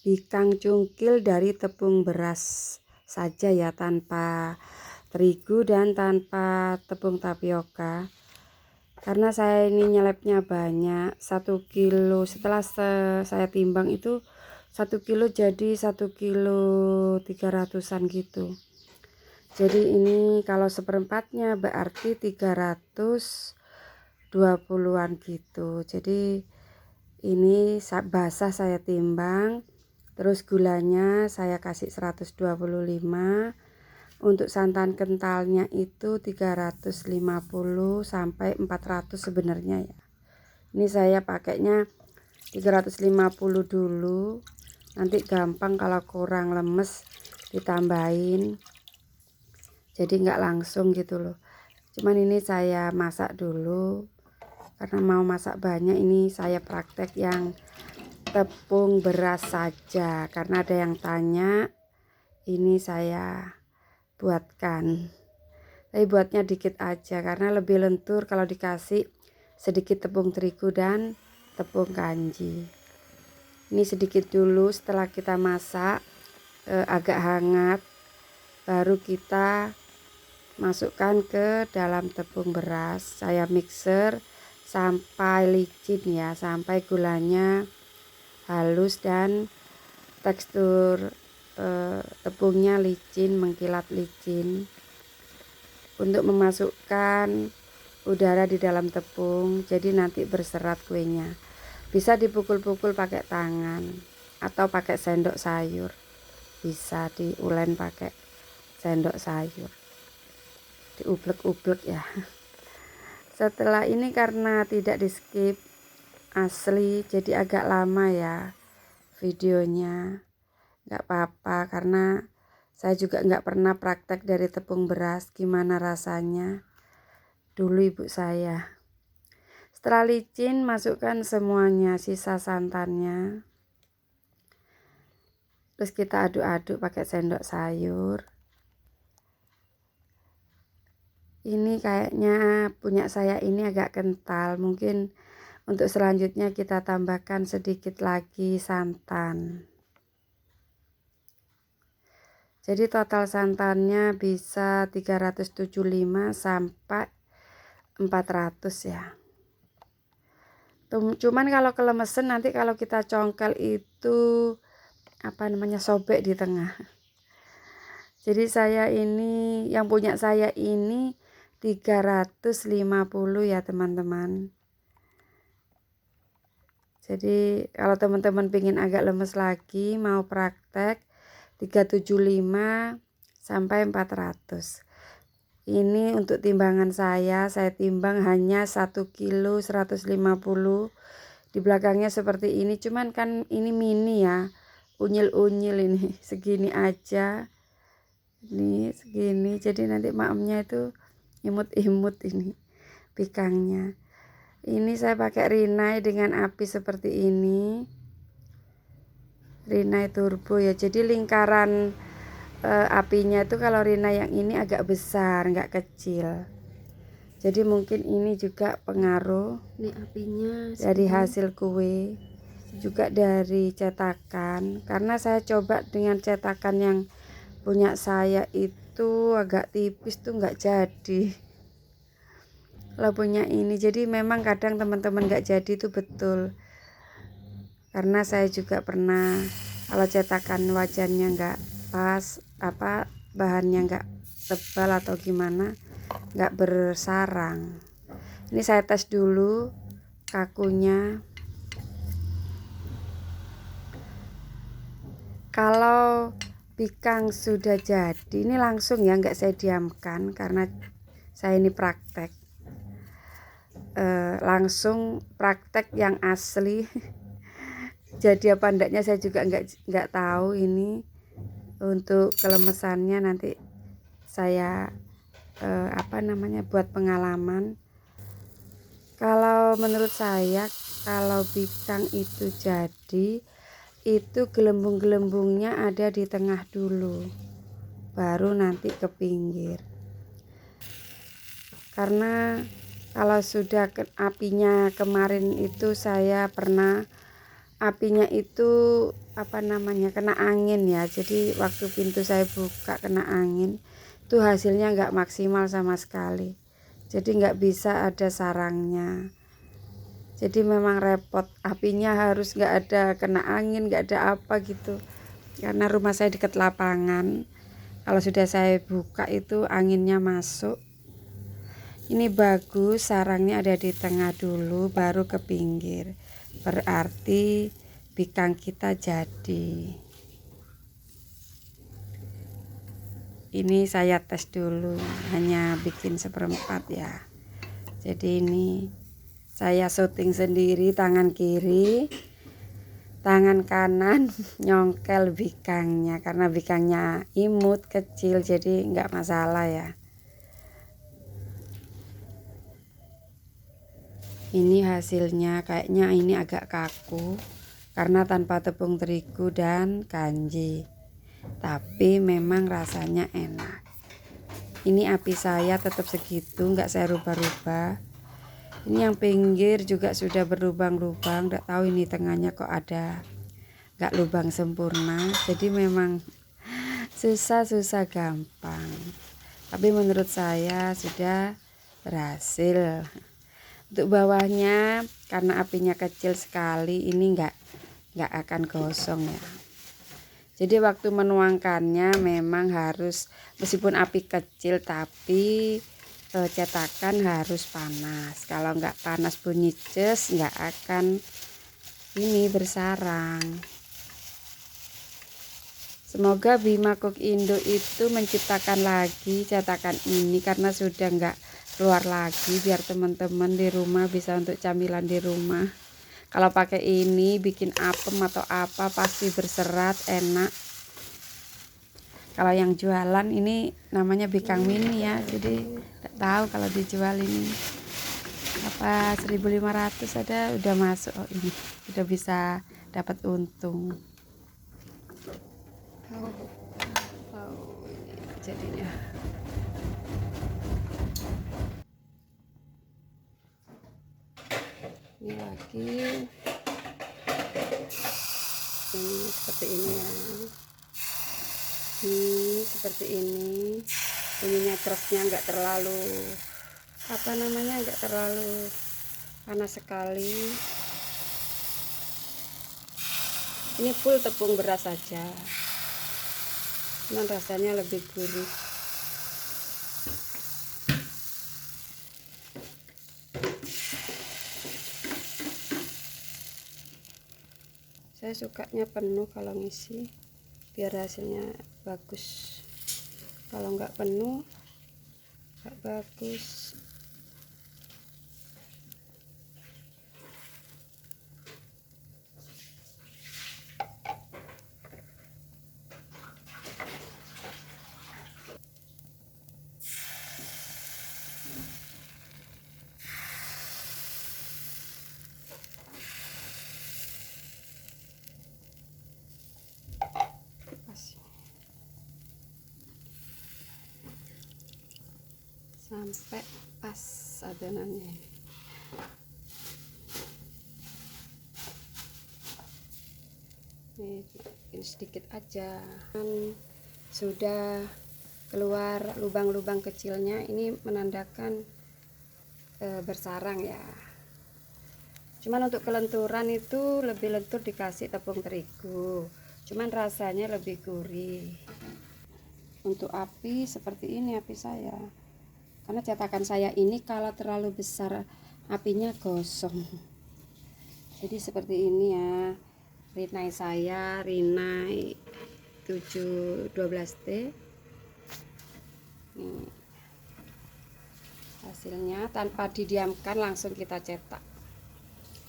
bikang cungkil dari tepung beras saja ya, tanpa terigu dan tanpa tepung tapioka. Karena saya ini nyelepnya banyak, 1 kilo. Setelah saya timbang itu 1 kilo jadi 1 kilo 300-an gitu. Jadi ini kalau seperempatnya berarti 320-an gitu. Jadi ini basah saya timbang. Terus gulanya saya kasih 125. Untuk santan kentalnya itu 350 sampai 400 sebenarnya ya. Ini saya pakainya 350 dulu. Nanti gampang kalau kurang lemes ditambahin. Jadi nggak langsung gitu loh. Cuman ini saya masak dulu. Karena mau masak banyak, ini saya praktek yang tepung beras saja. Karena ada yang tanya, ini saya buatkan, tapi buatnya dikit aja karena lebih lentur kalau dikasih sedikit tepung terigu dan tepung kanji. Ini sedikit dulu, setelah kita masak agak hangat baru kita masukkan ke dalam tepung beras. Saya mixer sampai licin ya, sampai gulanya halus dan tekstur tepungnya licin, mengkilat licin, untuk memasukkan udara di dalam tepung. Jadi nanti berserat kuenya. Bisa dipukul-pukul pakai tangan atau pakai sendok sayur, bisa diulen pakai sendok sayur, diublek-ublek ya. Setelah ini karena tidak di skip asli, jadi agak lama ya videonya. Nggak apa-apa, karena saya juga nggak pernah praktek dari tepung beras, gimana rasanya dulu ibu saya. Setelah licin, masukkan semuanya, sisa santannya. Terus kita aduk-aduk pakai sendok sayur. Ini kayaknya punya saya ini agak kental, mungkin untuk selanjutnya kita tambahkan sedikit lagi santan. Jadi total santannya bisa 375 sampai 400 ya. Cuman kalau kelemesan nanti kalau kita congkel itu sobek di tengah. Jadi saya ini, yang punya saya ini 350 ya teman-teman. Jadi kalau teman-teman pengen agak lemes lagi, mau praktek 375 sampai 400. Ini untuk timbangan saya timbang hanya 1 kilo 150. Di belakangnya seperti ini, cuman kan ini mini ya, unyil-unyil ini, segini aja. Ini segini, jadi nanti maemnya itu imut-imut ini pikangnya. Ini saya pakai Rinnai dengan api seperti ini. Rinnai turbo ya, jadi lingkaran apinya itu kalau Rinnai yang ini agak besar, nggak kecil. Jadi mungkin ini juga pengaruh. Ini apinya dari hasil kue, juga dari cetakan. Karena saya coba dengan cetakan yang punya saya itu agak tipis tuh nggak jadi. Kalau punya ini, jadi memang kadang teman-teman nggak jadi itu betul. Karena saya juga pernah kalau cetakan wajannya nggak pas, bahannya nggak tebal atau gimana, nggak bersarang. Ini saya tes dulu kakunya. Kalau bikang sudah jadi, ini langsung ya, nggak saya diamkan karena saya ini praktek. Langsung praktek yang asli. Jadi apa enggaknya saya juga nggak tahu. Ini untuk kelemesannya nanti saya buat pengalaman. Kalau menurut saya, kalau bikang itu jadi, itu gelembung-gelembungnya ada di tengah dulu, baru nanti ke pinggir. Karena kalau sudah apinya kemarin itu saya pernah apinya itu apa namanya, kena angin ya. Jadi waktu pintu saya buka kena angin, itu hasilnya nggak maksimal sama sekali. Jadi nggak bisa ada sarangnya. Jadi memang repot, apinya harus nggak ada kena angin, nggak ada apa gitu. Karena rumah saya dekat lapangan. Kalau sudah saya buka itu anginnya masuk. Ini bagus, sarangnya ada di tengah dulu, baru ke pinggir. Berarti bikang kita jadi. Ini saya tes dulu, hanya bikin seperempat ya. Jadi ini saya syuting sendiri, tangan kiri, tangan kanan nyongkel bikangnya. Karena bikangnya imut, kecil, jadi nggak masalah ya. Ini hasilnya, kayaknya ini agak kaku karena tanpa tepung terigu dan kanji, tapi memang rasanya enak. Ini api saya tetap segitu, nggak saya rubah-rubah. Ini yang pinggir juga sudah berlubang-lubang, nggak tahu ini tengahnya kok ada nggak lubang sempurna. Jadi memang susah gampang, tapi menurut saya sudah berhasil. Untuk bawahnya karena apinya kecil sekali, ini nggak akan gosong ya. Jadi waktu menuangkannya memang harus, meskipun api kecil tapi cetakan harus panas. Kalau nggak panas bunyi ces, nggak akan ini bersarang. Semoga Bima Cook Indo itu menciptakan lagi cetakan ini karena sudah nggak keluar lagi, biar teman-teman di rumah bisa untuk camilan di rumah. Kalau pakai ini bikin apem atau apa pasti berserat, enak. Kalau yang jualan ini namanya bikang mini ya, jadi tidak tahu kalau dijual ini apa 1.500 ada udah masuk. Oh, ini udah bisa dapat untung. Ini jadinya. Ini lagi ini seperti ini ya, ini seperti ini. Ininya terusnya nggak terlalu apa namanya, nggak terlalu panas sekali. Ini full tepung beras saja, cuman rasanya lebih gurih. Saya sukanya penuh kalau ngisi, biar hasilnya bagus. Kalau nggak penuh nggak bagus. Sampai pas adonannya. Ini sedikit aja. Sudah keluar lubang-lubang kecilnya, ini menandakan bersarang ya. Cuman untuk kelenturan itu lebih lentur dikasih tepung terigu, cuman rasanya lebih gurih. Untuk api seperti ini api saya, karena cetakan saya ini kalau terlalu besar apinya gosong. Jadi seperti ini ya. Rinai saya, Rinai 712T. Nih. Hasilnya tanpa didiamkan langsung kita cetak.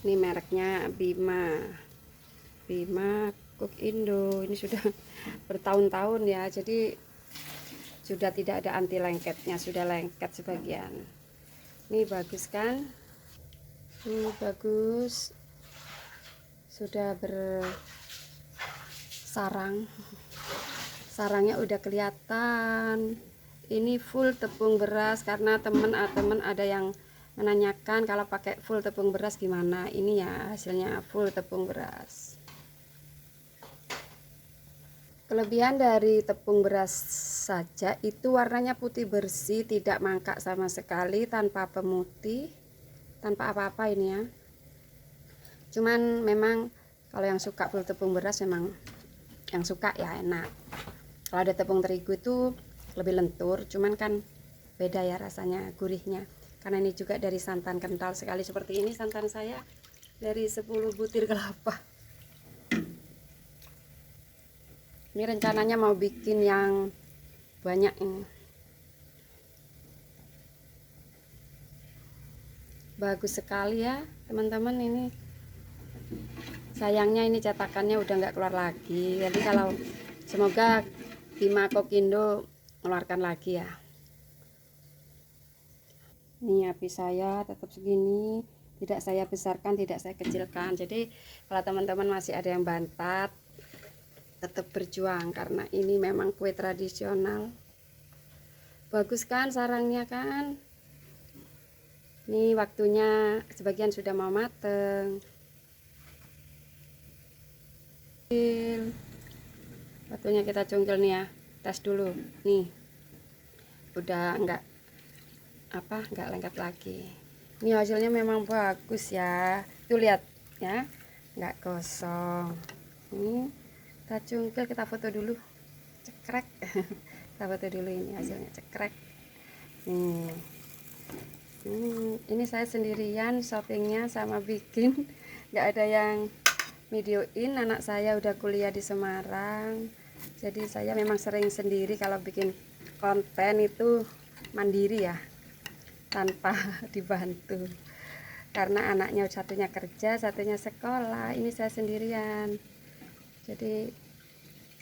Ini mereknya Bima Cook Indo. Ini sudah bertahun-tahun ya, jadi sudah tidak ada anti lengketnya, sudah lengket sebagian. Ini bagus kan? Ini bagus, sudah bersarang, sarangnya udah kelihatan. Ini full tepung beras, karena temen ada yang menanyakan kalau pakai full tepung beras gimana. Ini ya hasilnya full tepung beras. Kelebihan dari tepung beras saja itu warnanya putih bersih, tidak mangkrak sama sekali, tanpa pemutih, tanpa apa-apa ini ya. Cuman memang kalau yang suka full tepung beras memang yang suka ya enak. Kalau ada tepung terigu itu lebih lentur, cuman kan beda ya rasanya, gurihnya. Karena ini juga dari santan kental sekali seperti ini santan saya dari 10 butir kelapa. Ini rencananya mau bikin yang banyak ini. Bagus sekali ya teman-teman ini. Sayangnya ini cetakannya udah nggak keluar lagi. Jadi kalau semoga Bima Kokindo mengeluarkan lagi ya. Ini api saya tetap segini, tidak saya besarkan, tidak saya kecilkan. Jadi kalau teman-teman masih ada yang bantat, tetap berjuang karena ini memang kue tradisional. Bagus kan sarangnya kan? Ini waktunya sebagian sudah mau mateng. Waktunya kita cungkil nih ya. Tes dulu. Nih. Udah enggak lengket lagi. Ini hasilnya memang bagus ya. Tuh lihat ya. Enggak gosong. Ini kita cungkil, kita foto dulu. Cekrek. Kita foto dulu ini hasilnya cekrek. Nih. Ini saya sendirian shoppingnya sama bikin, nggak ada yang videoin. Anak saya udah kuliah di Semarang, jadi saya memang sering sendiri kalau bikin konten itu mandiri ya, tanpa dibantu karena anaknya satunya kerja, satunya sekolah. Ini saya sendirian, jadi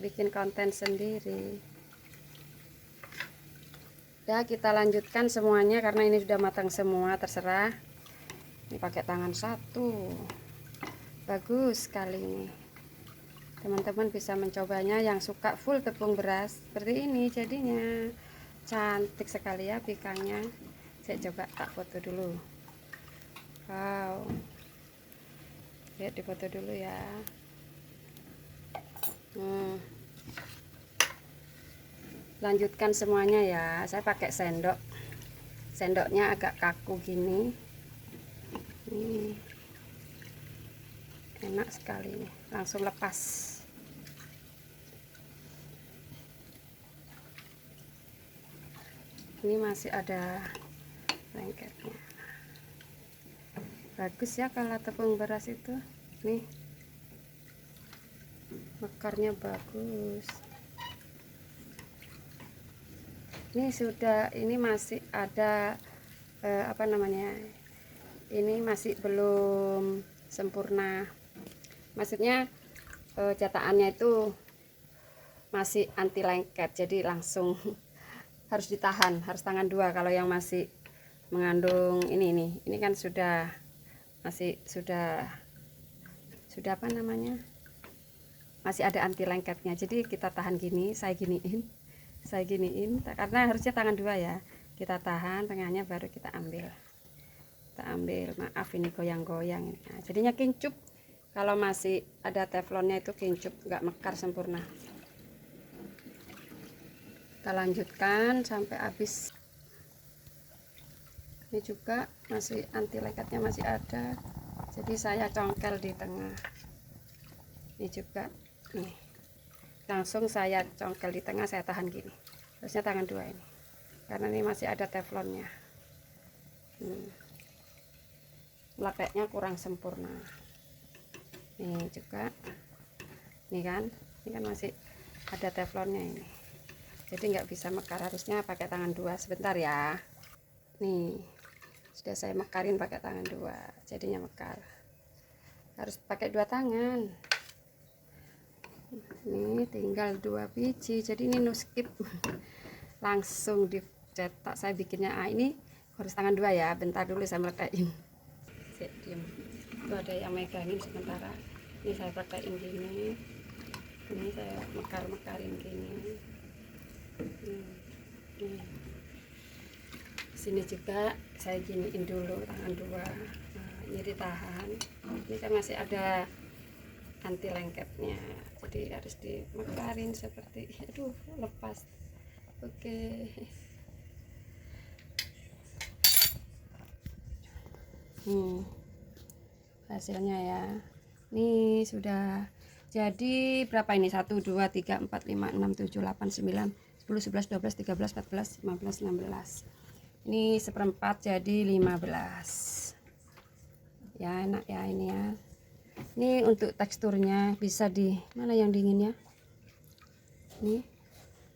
bikin konten sendiri. Ya, kita lanjutkan semuanya karena ini sudah matang semua, terserah. Ini pakai tangan satu. Bagus sekali ini. Teman-teman bisa mencobanya yang suka full tepung beras. Seperti ini jadinya. Cantik sekali ya pikangnya. Saya coba tak foto dulu. Wow. Lihat di foto dulu ya. Lanjutkan semuanya ya. Saya pakai sendok. Sendoknya agak kaku gini. Ini enak sekali nih. Langsung lepas. Ini masih ada lengketnya. Bagus ya kalau tepung beras itu. Nih. Mekarnya bagus. Ini masih ada apa namanya, ini masih belum sempurna, maksudnya cetakannya itu masih anti lengket, jadi langsung harus ditahan, harus tangan dua. Kalau yang masih mengandung ini kan sudah apa namanya, masih ada anti lengketnya, jadi kita tahan gini, saya giniin karena harusnya tangan dua ya. Kita tahan tengahnya baru kita ambil. Maaf ini goyang-goyang. Nah, jadinya kincup. Kalau masih ada teflonnya itu kincup, nggak mekar sempurna. Kita lanjutkan sampai habis. Ini juga masih anti lengketnya masih ada, jadi saya congkel di tengah. Ini juga nih, langsung saya congkel di tengah, saya tahan gini. Harusnya tangan dua ini karena ini masih ada teflonnya. Leketnya kurang sempurna. Ini juga ini kan masih ada teflonnya ini, jadi nggak bisa mekar, harusnya pakai tangan dua. Sebentar ya. Nih sudah saya mekarin pakai tangan dua, jadinya mekar. Harus pakai dua tangan. Ini tinggal 2 biji, jadi ini no skip. Langsung dicetak. Saya bikinnya ini harus tangan dua ya. Bentar dulu saya meletakkan. Itu ada yang megangin sementara. Ini saya pakaiin gini. Ini saya mekarin gini. Sini juga saya giniin dulu tangan dua. Nah, ini ditahan. Ini kan masih ada anti lengketnya, jadi harus dimekarin seperti aduh lepas. Oke. Hasilnya ya, ini sudah jadi berapa ini? 1 2 3 4 5 6 7 8 9 10 11 12 13 14 15 16. Ini seperempat jadi 15 ya. Enak ya ini ya. Ini untuk teksturnya bisa di mana yang dingin ya, ini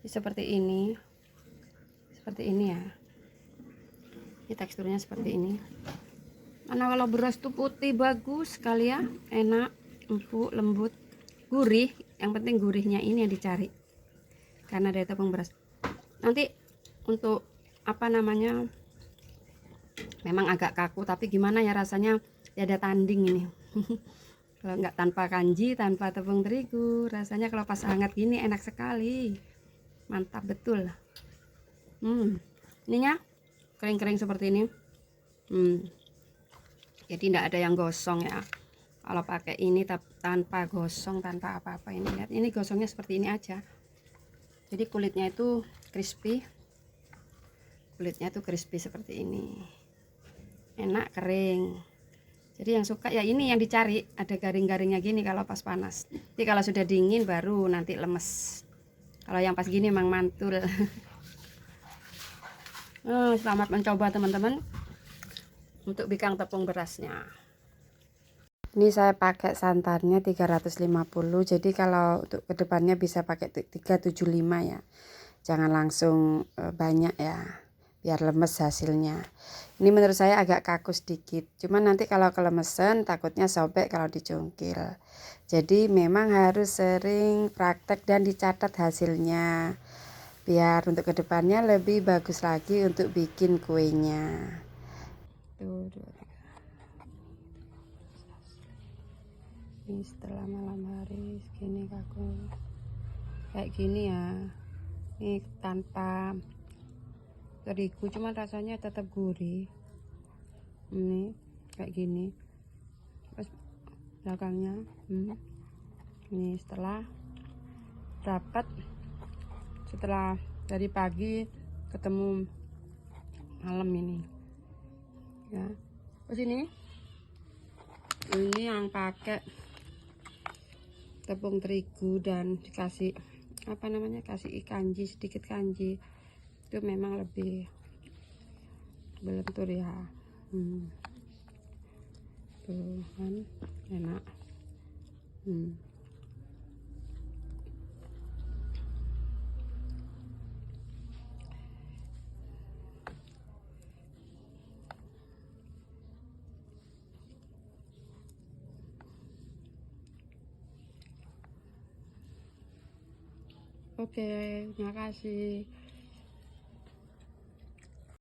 seperti ini ya. Ini teksturnya seperti ini. Karena kalau beras tuh putih bagus sekali ya, enak, empuk, lembut, gurih. Yang penting gurihnya ini yang dicari karena dari tepung beras. Nanti untuk apa namanya, memang agak kaku tapi gimana ya rasanya, ada tanding ini. Kalau nggak tanpa kanji, tanpa tepung terigu, rasanya kalau pas hangat gini enak sekali, mantap betul. Ininya kering-kering seperti ini. Jadi tidak ada yang gosong ya. Kalau pakai ini tanpa gosong, tanpa apa-apa, ini lihat, ini gosongnya seperti ini aja. Jadi kulitnya itu crispy, seperti ini, enak kering. Jadi yang suka ya ini yang dicari, ada garing-garingnya gini kalau pas panas. Jadi kalau sudah dingin baru nanti lemes. Kalau yang pas gini emang mantul. Selamat mencoba teman-teman untuk bikin tepung berasnya. Ini saya pakai santannya 350, jadi kalau untuk kedepannya bisa pakai 375 ya. Jangan langsung banyak ya, biar lemes hasilnya. Ini menurut saya agak kaku sedikit, cuman nanti kalau kelemesan takutnya sobek kalau dicungkil. Jadi memang harus sering praktek dan dicatat hasilnya, biar untuk kedepannya lebih bagus lagi untuk bikin kuenya. Tuh, ini setelah malam hari segini kaku kayak gini ya. Ini tanpa terigu, cuma rasanya tetap gurih. Ini kayak gini. Terus belakangnya ini setelah dapat, setelah dari pagi ketemu malam ini ya. Terus ini yang pakai tepung terigu dan dikasih apa namanya, kasih kanji, sedikit kanji, itu memang lebih lentur ya. Tuh kan enak. Oke, terima kasih.